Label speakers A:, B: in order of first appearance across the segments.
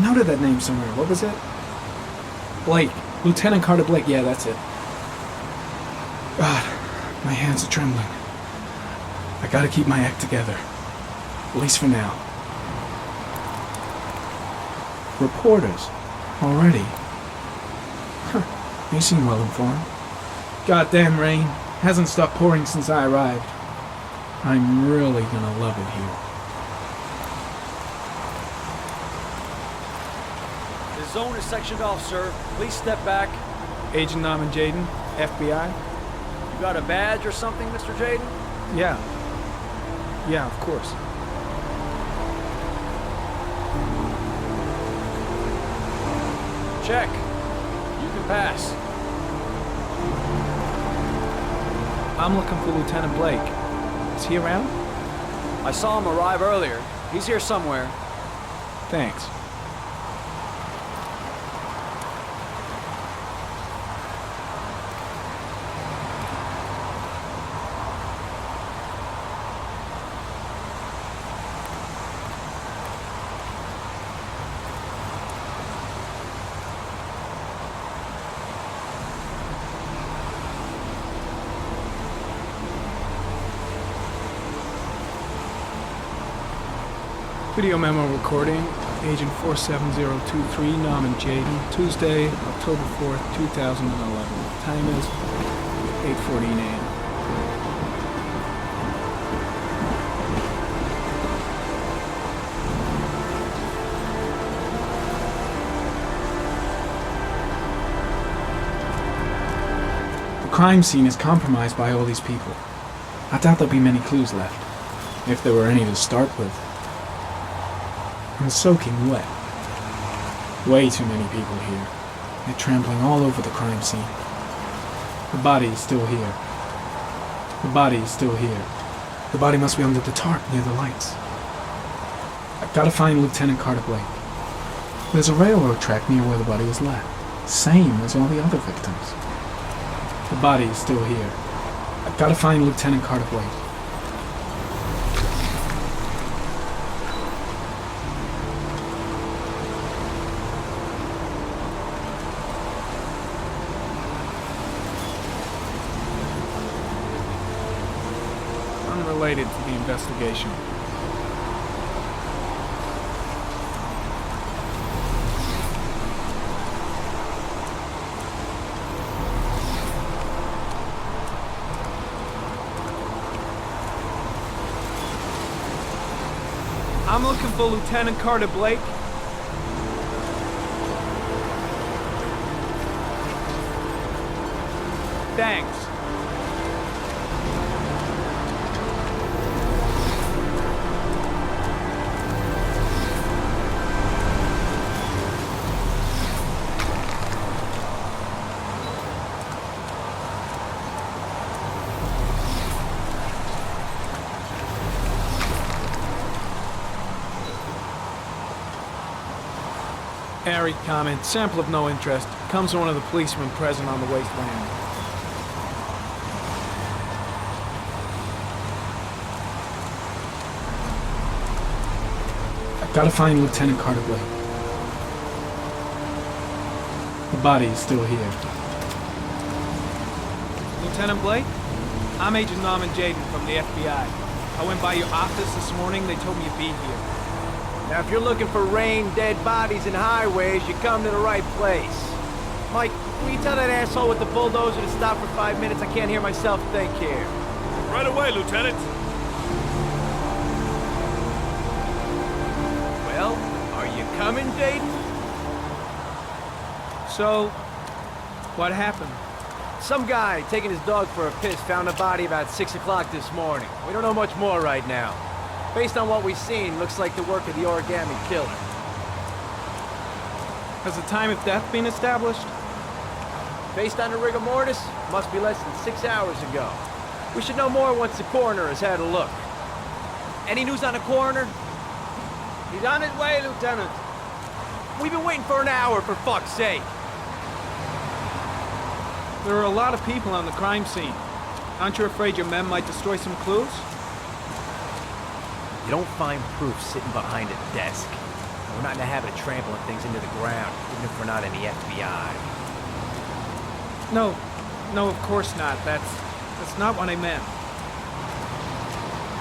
A: Noted that name somewhere. What was it? Blake. Lieutenant Carter Blake. Yeah, that's it. God, my hands are trembling. I gotta keep my act together. At least for now. Reporters. Already. Huh. They seem well informed. Goddamn rain. Hasn't stopped pouring since I arrived. I'm really gonna love it here.
B: The zone is sectioned off, sir. Please step back.
A: Agent Norman Jaden, FBI?
B: You got a badge or something, Mr. Jaden?
A: Yeah. Yeah, of course.
B: Check. You can pass.
A: I'm looking for Lieutenant Blake. Is he around?
B: I saw him arrive earlier. He's here somewhere.
A: Thanks. Video memo recording, Agent 47023, Norman Jaden, Tuesday, October 4th, 2011. Time is 8:14 a.m. The crime scene is compromised by all these people. I doubt there'll be many clues left, if there were any to start with. I'm soaking wet. Way too many people here. They're trampling all over the crime scene. The body is still here. The body is still here. The body must be under the tarp near the lights. I've got to find Lieutenant Carter Blake. There's a railroad track near where the body was left. Same as all the other victims. The body is still here. I've got to find Lieutenant Carter Blake. Unrelated to the investigation. I'm looking for Lieutenant Carter Blake. Thanks. Airy comment, sample of no interest. Comes from one of the policemen present on the wasteland. I've got to find Lieutenant Carter Blake. The body is still here. Lieutenant Blake? I'm Agent Norman Jaden from the FBI. I went by your office this morning. They told me you'd be here.
B: Now, if you're looking for rain, dead bodies, and highways, you come to the right place. Mike, will you tell that asshole with the bulldozer to stop for 5 minutes? I can't hear myself think here.
C: Right away, Lieutenant.
B: Well, are you coming, Jaden?
A: So, what happened?
B: Some guy taking his dog for a piss found a body about 6 o'clock this morning. We don't know much more right now. Based on what we've seen, looks like the work of the origami killer.
A: Has the time of death been established?
B: Based on the rigor mortis, must be less than 6 hours ago. We should know more once the coroner has had a look. Any news on the coroner? He's on his way, Lieutenant. We've been waiting for an hour, for fuck's sake.
A: There are a lot of people on the crime scene. Aren't you afraid your men might destroy some clues?
B: You don't find proof sitting behind a desk. We're not in the habit of trampling things into the ground, even if we're not in the FBI.
D: No, of course not. That's not what I meant.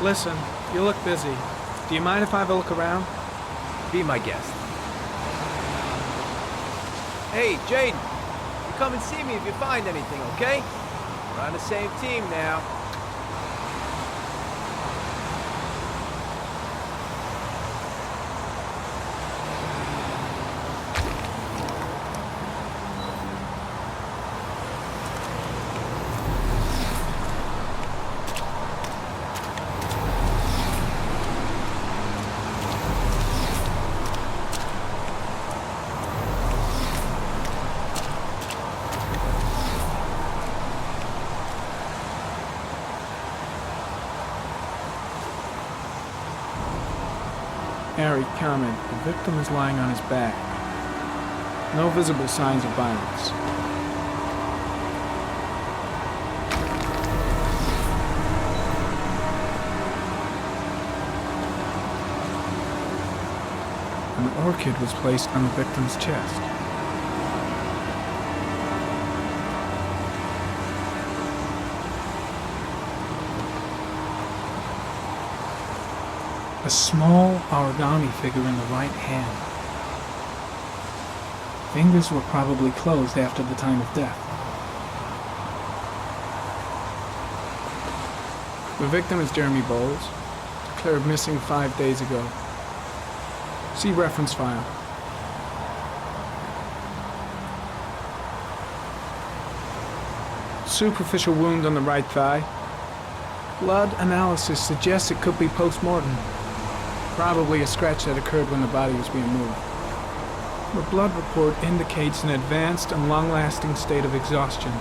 D: Listen, you look busy. Do you mind if I have a look around?
B: Be my guest. Hey, Jaden, you come and see me if you find anything, okay? We're on the same team now.
D: Harry, comment. The victim is lying on his back. No visible signs of violence. An orchid was placed on the victim's chest. A small origami figure in the right hand. Fingers were probably closed after the time of death. The victim is Jeremy Bowles, declared missing 5 days ago. See reference file. Superficial wound on the right thigh. Blood analysis suggests it could be post-mortem. Probably a scratch that occurred when the body was being moved. The blood report indicates an advanced and long-lasting state of exhaustion.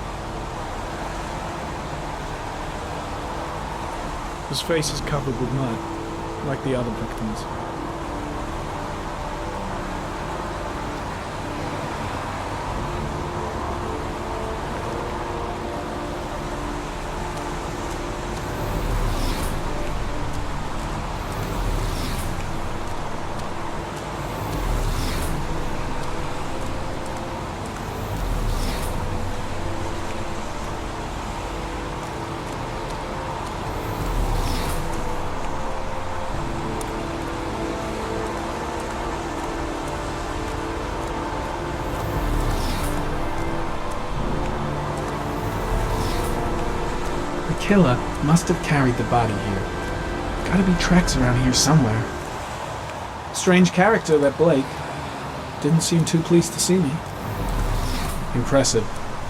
D: His face is covered with mud, like the other victims.
A: The killer must have carried the body here. Gotta be tracks around here somewhere. Strange character, that Blake. Didn't seem too pleased to see me. Impressive.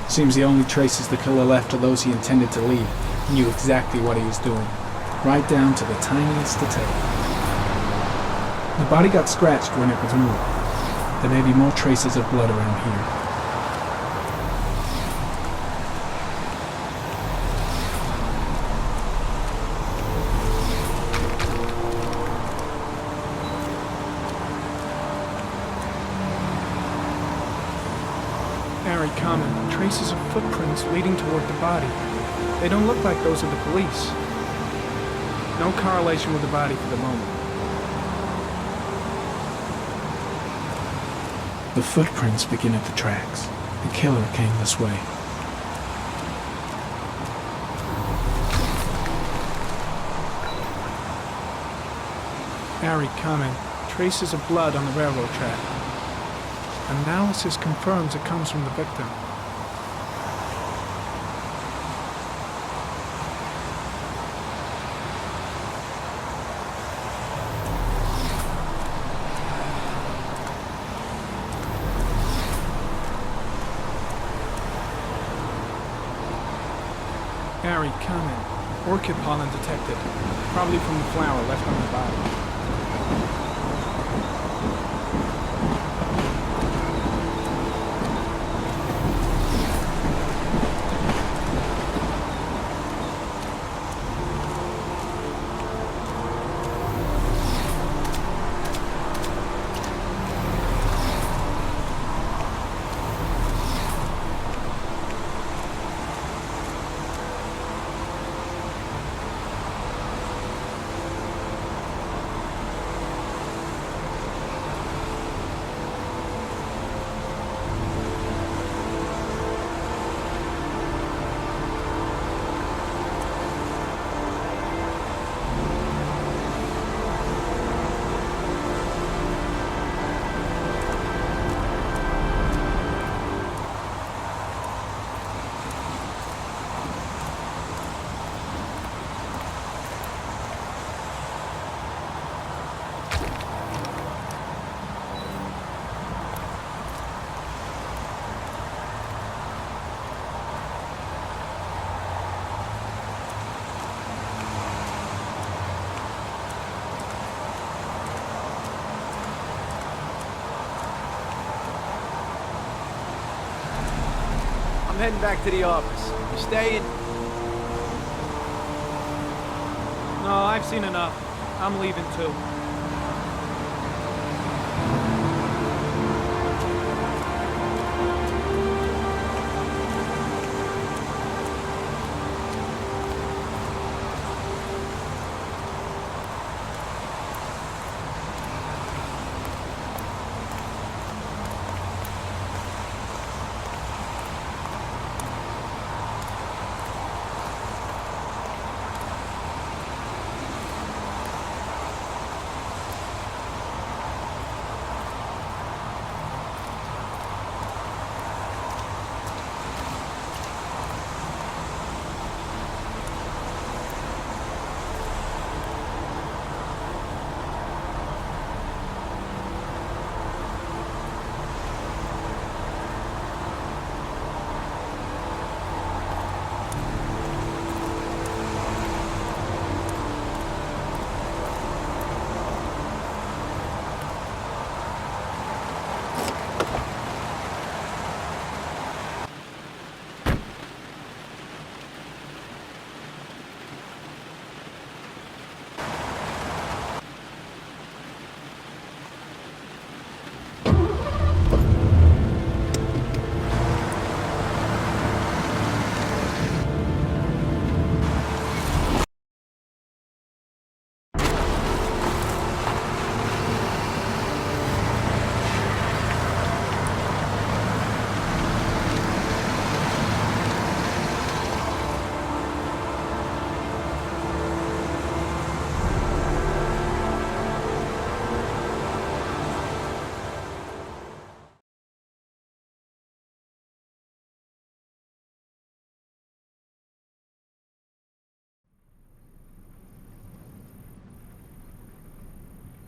A: Seems the only traces the killer left are those he intended to leave. He knew exactly what he was doing. Right down to the tiniest detail. The body got scratched when it was moved. There may be more traces of blood around here.
D: Comment. Traces of footprints leading toward the body. They don't look like those of the police. No correlation with the body for the moment.
A: The footprints begin at the tracks. The killer came this way.
D: Harry, comment. Traces of blood on the railroad track. Analysis confirms it comes from the victim. Harry, comment. Orchid pollen detected. Probably from the flower left on the body.
B: heading back to the office. You staying?
D: No, I've seen enough. I'm leaving too.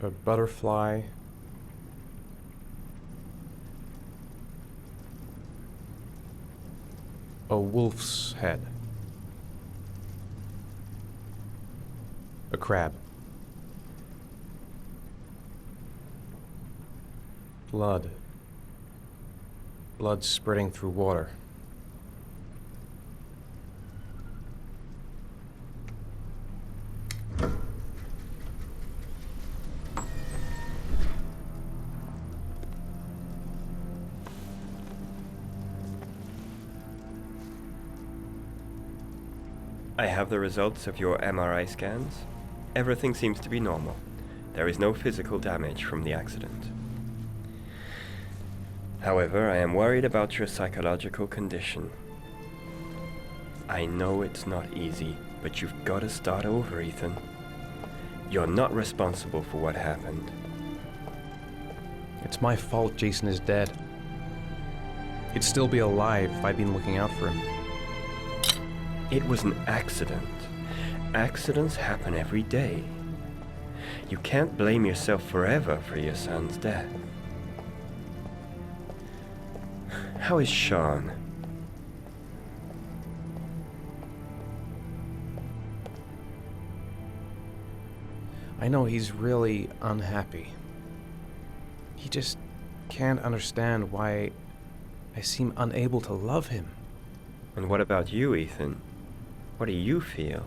E: A butterfly. A wolf's head. A crab. Blood. Blood spreading through water.
F: I have the results of your MRI scans. Everything seems to be normal. There is no physical damage from the accident. However, I am worried about your psychological condition. I know it's not easy, but you've got to start over, Ethan. You're not responsible for what happened.
E: It's my fault Jason is dead. He'd still be alive if I'd been looking out for him.
F: It was an accident. Accidents happen every day. You can't blame yourself forever for your son's death. How is Sean?
E: I know he's really unhappy. He just can't understand why I seem unable to love him.
F: And what about you, Ethan? What do you feel?